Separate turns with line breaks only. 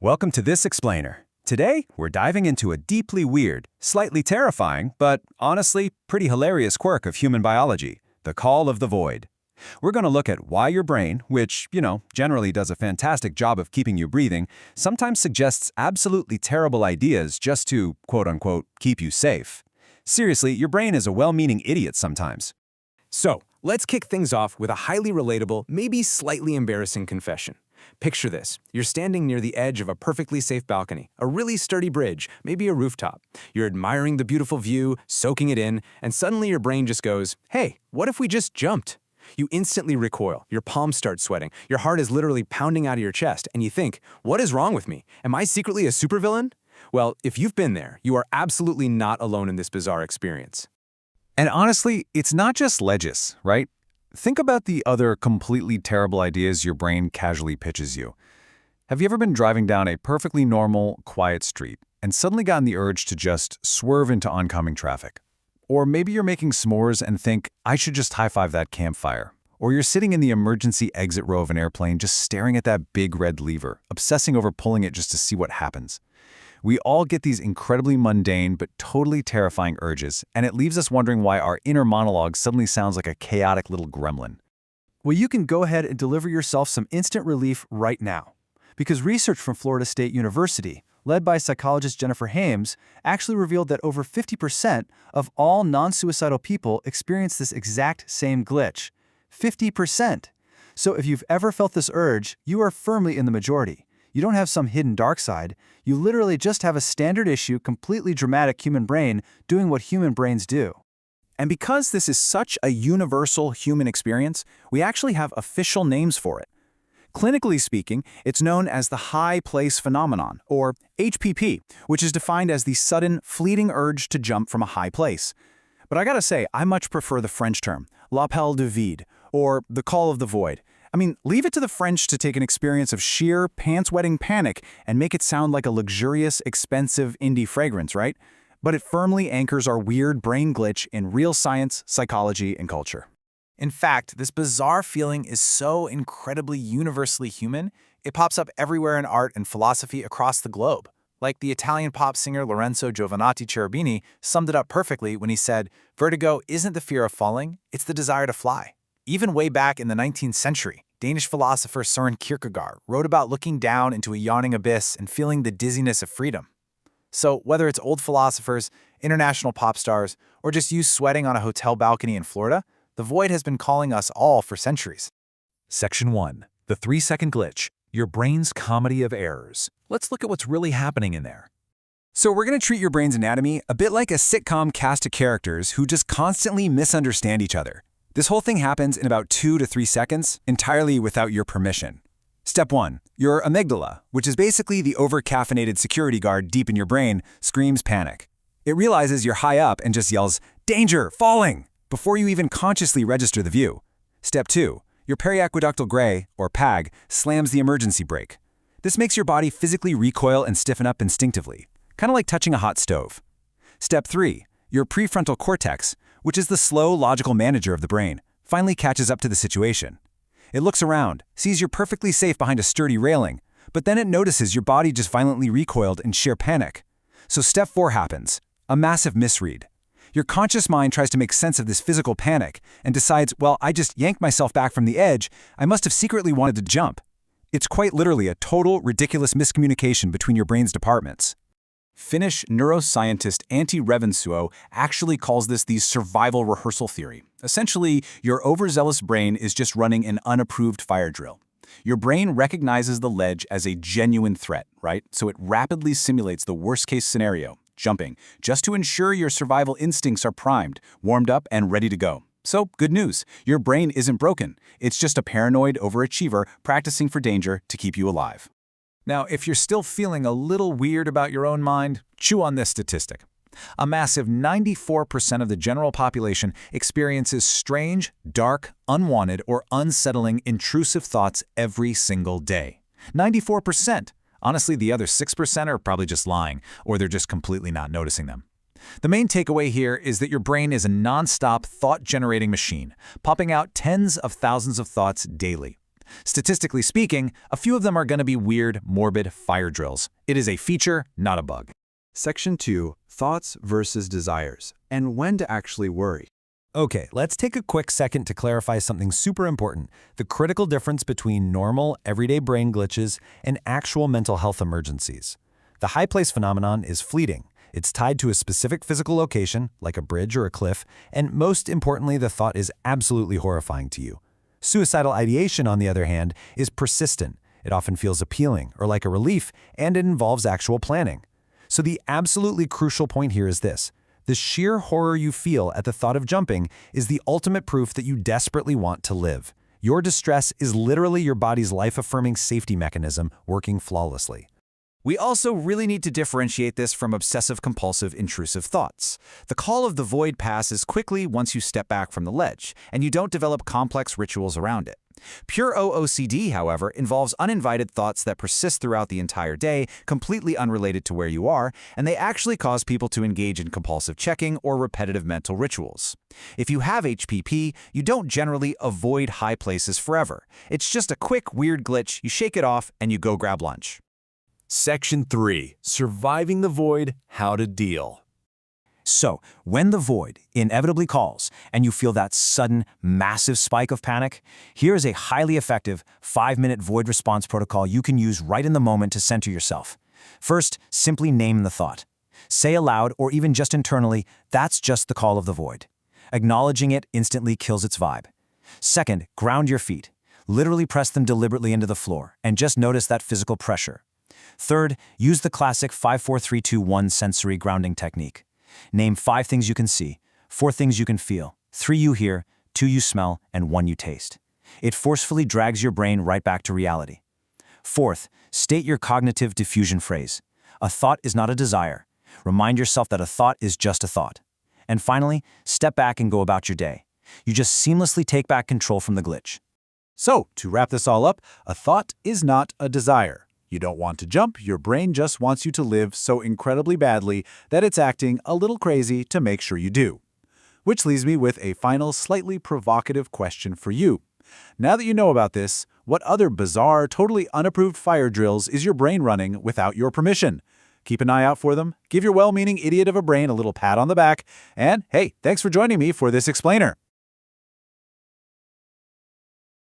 Welcome to This Explainer. Today, we're diving into a deeply weird, slightly terrifying, but honestly, pretty hilarious quirk of human biology, the call of the void. We're going to look at why your brain, which, generally does a fantastic job of keeping you breathing, sometimes suggests absolutely terrible ideas just to, quote-unquote, keep you safe. Seriously, your brain is a well-meaning idiot sometimes.
So, let's kick things off with a highly relatable, maybe slightly embarrassing confession. Picture this. You're standing near the edge of a perfectly safe balcony, a really sturdy bridge, maybe a rooftop. You're admiring the beautiful view, soaking it in, and suddenly your brain just goes, hey, what if we just jumped? You instantly recoil, your palms start sweating, your heart is literally pounding out of your chest, and you think, what is wrong with me? Am I secretly a supervillain? Well, if you've been there, you are absolutely not alone in this bizarre experience.
And honestly, it's not just ledges, right? Think about the other completely terrible ideas your brain casually pitches you. Have you ever been driving down a perfectly normal, quiet street and suddenly gotten the urge to just swerve into oncoming traffic? Or maybe you're making s'mores and think, I should just high-five that campfire. Or you're sitting in the emergency exit row of an airplane just staring at that big red lever, obsessing over pulling it just to see what happens. We all get these incredibly mundane but totally terrifying urges, and it leaves us wondering why our inner monologue suddenly sounds like a chaotic little gremlin.
Well, you can go ahead and deliver yourself some instant relief right now. Because research from Florida State University, led by psychologist Jennifer Hames, actually revealed that over 50% of all non-suicidal people experience this exact same glitch. 50%! So if you've ever felt this urge, you are firmly in the majority. You don't have some hidden dark side. You literally just have a standard issue, completely dramatic human brain doing what human brains do.
And because this is such a universal human experience, we actually have official names for it. Clinically speaking, it's known as the high place phenomenon, or HPP, which is defined as the sudden, fleeting urge to jump from a high place. But I gotta say, I much prefer the French term, l'appel du vide, or the call of the void. I mean, leave it to the French to take an experience of sheer, pants-wetting panic and make it sound like a luxurious, expensive indie fragrance, right? But it firmly anchors our weird brain glitch in real science, psychology, and culture.
In fact, this bizarre feeling is so incredibly universally human, it pops up everywhere in art and philosophy across the globe. Like the Italian pop singer Lorenzo Giovanni Cherubini summed it up perfectly when he said, "Vertigo isn't the fear of falling, it's the desire to fly." Even way back in the 19th century, Danish philosopher Søren Kierkegaard wrote about looking down into a yawning abyss and feeling the dizziness of freedom. So whether it's old philosophers, international pop stars, or just you sweating on a hotel balcony in Florida, the void has been calling us all for centuries.
Section 1. The 3-second glitch. Your brain's comedy of errors. Let's look at what's really happening in there.
So we're going to treat your brain's anatomy a bit like a sitcom cast of characters who just constantly misunderstand each other. This whole thing happens in about 2 to 3 seconds, entirely without your permission. Step 1. Your amygdala, which is basically the over-caffeinated security guard deep in your brain, screams panic. It realizes you're high up and just yells, "Danger! Falling!" before you even consciously register the view. Step 2. Your periaqueductal gray, or PAG, slams the emergency brake. This makes your body physically recoil and stiffen up instinctively, kind of like touching a hot stove. Step 3. Your prefrontal cortex, which is the slow, logical manager of the brain, finally catches up to the situation. It looks around, sees you're perfectly safe behind a sturdy railing, but then it notices your body just violently recoiled in sheer panic. So step 4 happens, a massive misread. Your conscious mind tries to make sense of this physical panic and decides, well, I just yanked myself back from the edge, I must have secretly wanted to jump. It's quite literally a total, ridiculous miscommunication between your brain's departments.
Finnish neuroscientist Antti Revonsuo actually calls this the survival rehearsal theory. Essentially, your overzealous brain is just running an unapproved fire drill. Your brain recognizes the ledge as a genuine threat, right? So it rapidly simulates the worst-case scenario, jumping, just to ensure your survival instincts are primed, warmed up, and ready to go. So, good news, your brain isn't broken. It's just a paranoid overachiever practicing for danger to keep you alive.
Now, if you're still feeling a little weird about your own mind, chew on this statistic. A massive 94% of the general population experiences strange, dark, unwanted, or unsettling intrusive thoughts every single day. 94%! Honestly, the other 6% are probably just lying, or they're just completely not noticing them. The main takeaway here is that your brain is a non-stop thought-generating machine, popping out tens of thousands of thoughts daily. Statistically speaking, a few of them are going to be weird, morbid fire drills. It is a feature, not a bug.
Section 2, Thoughts versus Desires, and when to actually worry.
Okay, let's take a quick second to clarify something super important, the critical difference between normal, everyday brain glitches and actual mental health emergencies. The high place phenomenon is fleeting. It's tied to a specific physical location, like a bridge or a cliff, and most importantly, the thought is absolutely horrifying to you. Suicidal ideation, on the other hand, is persistent. It often feels appealing or like a relief, and it involves actual planning. So the absolutely crucial point here is this. The sheer horror you feel at the thought of jumping is the ultimate proof that you desperately want to live. Your distress is literally your body's life-affirming safety mechanism working flawlessly.
We also really need to differentiate this from obsessive-compulsive intrusive thoughts. The call of the void passes quickly once you step back from the ledge, and you don't develop complex rituals around it. Pure OOCD, however, involves uninvited thoughts that persist throughout the entire day, completely unrelated to where you are, and they actually cause people to engage in compulsive checking or repetitive mental rituals. If you have HPP, you don't generally avoid high places forever. It's just a quick, weird glitch, you shake it off, and you go grab lunch.
Section 3, Surviving the Void, How to Deal.
So, when the void inevitably calls and you feel that sudden, massive spike of panic, here is a highly effective 5-minute void response protocol you can use right in the moment to center yourself. First, simply name the thought. Say aloud or even just internally, that's just the call of the void. Acknowledging it instantly kills its vibe. Second, ground your feet. Literally press them deliberately into the floor and just notice that physical pressure. Third, use the classic 5-4-3-2-1 sensory grounding technique. Name 5 things you can see, 4 things you can feel, 3 you hear, 2 you smell, and 1 you taste. It forcefully drags your brain right back to reality. Fourth, state your cognitive diffusion phrase. A thought is not a desire. Remind yourself that a thought is just a thought. And finally, step back and go about your day. You just seamlessly take back control from the glitch.
So, to wrap this all up, a thought is not a desire. You don't want to jump, your brain just wants you to live so incredibly badly that it's acting a little crazy to make sure you do. Which leaves me with a final, slightly provocative question for you. Now that you know about this, what other bizarre, totally unapproved fire drills is your brain running without your permission? Keep an eye out for them, give your well-meaning idiot of a brain a little pat on the back, and hey, thanks for joining me for this explainer.